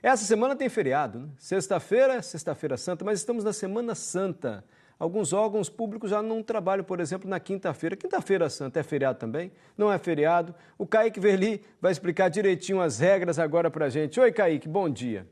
Essa semana tem feriado, né? Sexta-feira Santa, mas estamos na Semana Santa. Alguns órgãos públicos já não trabalham, por exemplo, na quinta-feira. Quinta-feira Santa é feriado também? Não é feriado? O Kaique Verli vai explicar direitinho as regras agora pra gente. Oi, Kaique, bom dia.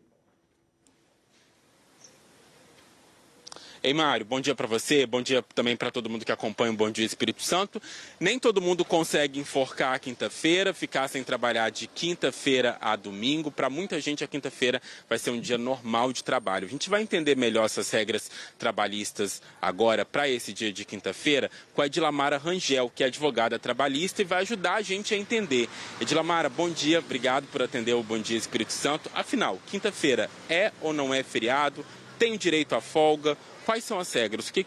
Ei, Mário, bom dia para você, bom dia também para todo mundo que acompanha o Bom Dia Espírito Santo. Nem todo mundo consegue enforcar a quinta-feira, ficar sem trabalhar de quinta-feira a domingo. Para muita gente, a quinta-feira vai ser um dia normal de trabalho. A gente vai entender melhor essas regras trabalhistas agora para esse dia de quinta-feira com a Edilamara Rangel, que é advogada trabalhista e vai ajudar a gente a entender. Edilamara, bom dia, obrigado por atender o Bom Dia Espírito Santo. Afinal, quinta-feira é ou não é feriado? Tem direito à folga? Quais são as regras? O que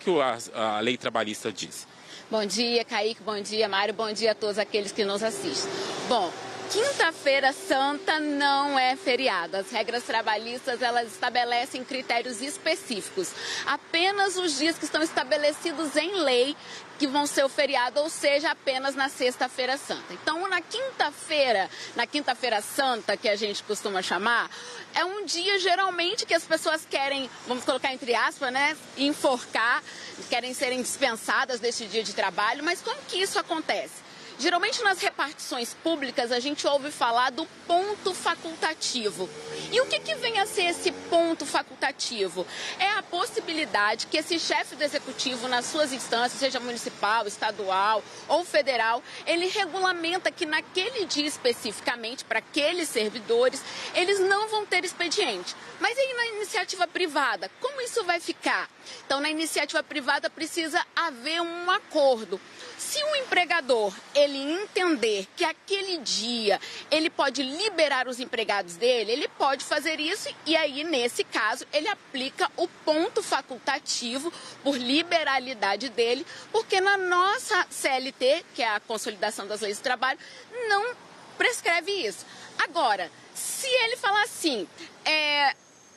a lei trabalhista diz? Bom dia, Kaique. Bom dia, Mário. Bom dia a todos aqueles que nos assistem. Bom, quinta-feira santa não é feriado. As regras trabalhistas, elas estabelecem critérios específicos. Apenas os dias que estão estabelecidos em lei que vão ser o feriado, ou seja, apenas na sexta-feira santa. Então, na quinta-feira santa, que a gente costuma chamar, é um dia geralmente que as pessoas querem, vamos colocar entre aspas, né, enforcar, querem serem dispensadas desse dia de trabalho, mas como que isso acontece? Geralmente nas repartições públicas a gente ouve falar do ponto facultativo. E o que vem a ser esse ponto facultativo? É a possibilidade que esse chefe do executivo nas suas instâncias, seja municipal, estadual ou federal, ele regulamenta que naquele dia especificamente, para aqueles servidores, eles não vão ter expediente. Mas aí na iniciativa privada, como isso vai ficar? Então na iniciativa privada precisa haver um acordo. Se o empregador, ele entender que aquele dia ele pode liberar os empregados dele, ele pode fazer isso e aí, nesse caso, ele aplica o ponto facultativo por liberalidade dele, porque na nossa CLT, que é a Consolidação das Leis do Trabalho, não prescreve isso. Agora, se ele falar assim,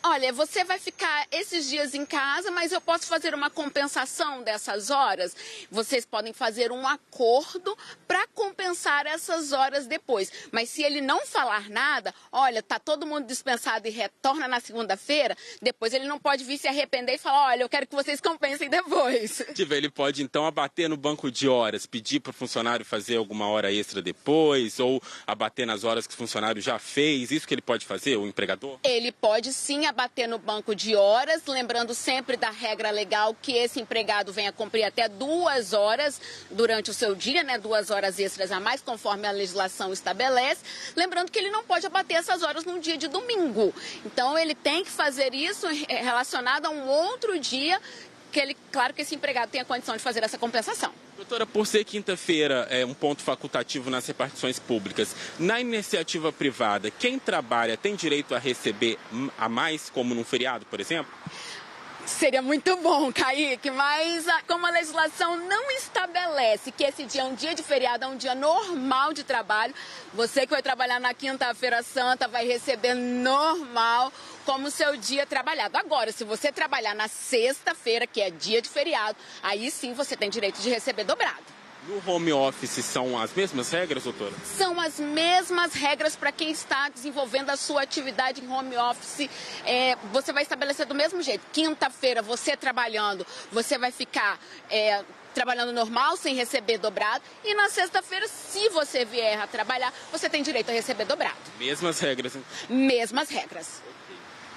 olha, você vai ficar esses dias em casa, mas eu posso fazer uma compensação dessas horas. Vocês podem fazer um acordo para compensar essas horas depois. Mas se ele não falar nada, olha, tá todo mundo dispensado e retorna na segunda-feira, depois ele não pode vir se arrepender e falar, olha, eu quero que vocês compensem depois. Ele pode então abater no banco de horas, pedir para o funcionário fazer alguma hora extra depois, ou abater nas horas que o funcionário já fez. Isso que ele pode fazer, o empregador? Ele pode sim bater no banco de horas, lembrando sempre da regra legal que esse empregado venha cumprir até 2 horas durante o seu dia, né? 2 horas extras a mais, conforme a legislação estabelece. Lembrando que ele não pode abater essas horas num dia de domingo. Então, ele tem que fazer isso relacionado a um outro dia claro que esse empregado tem a condição de fazer essa compensação. Doutora, por ser quinta-feira é um ponto facultativo nas repartições públicas, na iniciativa privada, quem trabalha tem direito a receber a mais, como num feriado, por exemplo? Seria muito bom, Kaique, mas como a legislação não estabelece que esse dia é um dia de feriado, é um dia normal de trabalho, você que vai trabalhar na quinta-feira santa vai receber normal como seu dia trabalhado. Agora, se você trabalhar na sexta-feira, que é dia de feriado, aí sim você tem direito de receber dobrado. No home office são as mesmas regras, doutora? São as mesmas regras para quem está desenvolvendo a sua atividade em home office. Você vai estabelecer do mesmo jeito. Quinta-feira, você trabalhando, você vai ficar trabalhando normal, sem receber dobrado. E na sexta-feira, se você vier a trabalhar, você tem direito a receber dobrado. Mesmas regras, hein? Mesmas regras.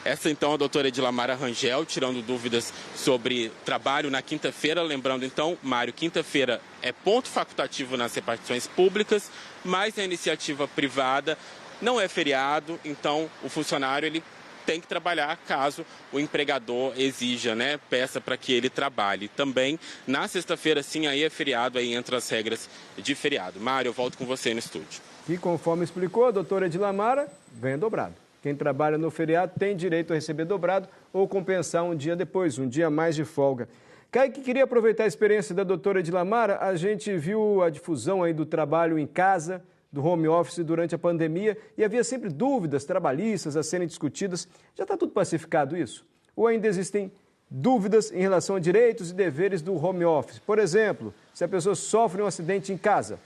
Essa, então, a doutora Edilamara Rangel, tirando dúvidas sobre trabalho na quinta-feira. Lembrando, então, Mário, quinta-feira é ponto facultativo nas repartições públicas, mas a iniciativa privada não é feriado, então o funcionário ele tem que trabalhar caso o empregador exija, né, peça para que ele trabalhe. Também, na sexta-feira, sim, aí é feriado, aí entra as regras de feriado. Mário, eu volto com você no estúdio. E conforme explicou a doutora Edilamara, ganha dobrado. Quem trabalha no feriado tem direito a receber dobrado ou compensar um dia depois, um dia mais de folga. Kaique, queria aproveitar a experiência da doutora Edilamara. A gente viu a difusão aí do trabalho em casa, do home office durante a pandemia e havia sempre dúvidas trabalhistas a serem discutidas. Já está tudo pacificado isso? Ou ainda existem dúvidas em relação a direitos e deveres do home office? Por exemplo, se a pessoa sofre um acidente em casa,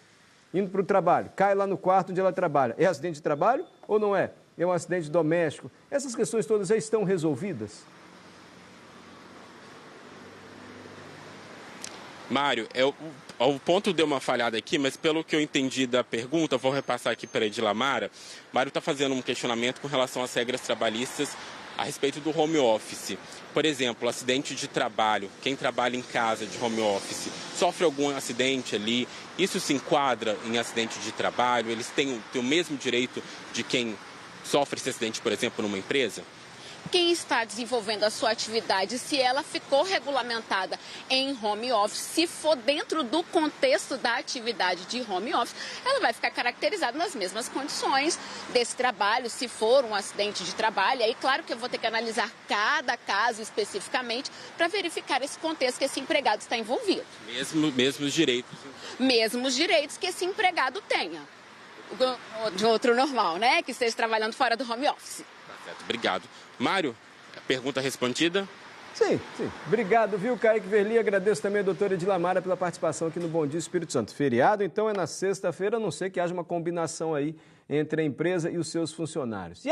indo para o trabalho, cai lá no quarto onde ela trabalha, é acidente de trabalho ou não é? é um acidente doméstico. Essas questões todas já estão resolvidas? Mário, o ponto deu uma falhada aqui, mas pelo que eu entendi da pergunta, vou repassar aqui para a Edilamara. Mário está fazendo um questionamento com relação às regras trabalhistas a respeito do home office. Por exemplo, acidente de trabalho, quem trabalha em casa de home office, sofre algum acidente ali, isso se enquadra em acidente de trabalho? Eles têm o mesmo direito de quem sofre esse acidente, por exemplo, numa empresa? Quem está desenvolvendo a sua atividade, se ela ficou regulamentada em home office, se for dentro do contexto da atividade de home office, ela vai ficar caracterizada nas mesmas condições desse trabalho, se for um acidente de trabalho. Aí, claro que eu vou ter que analisar cada caso especificamente para verificar esse contexto que esse empregado está envolvido. Mesmos direitos. Mesmos direitos que esse empregado tenha. De outro normal, né? Que esteja trabalhando fora do home office. Tá certo, obrigado. Mário, pergunta respondida? Sim. Obrigado, viu, Kaique Verli? Agradeço também a doutora Edilamara pela participação aqui no Bom Dia Espírito Santo. Feriado, então, é na sexta-feira, a não ser que haja uma combinação aí entre a empresa e os seus funcionários.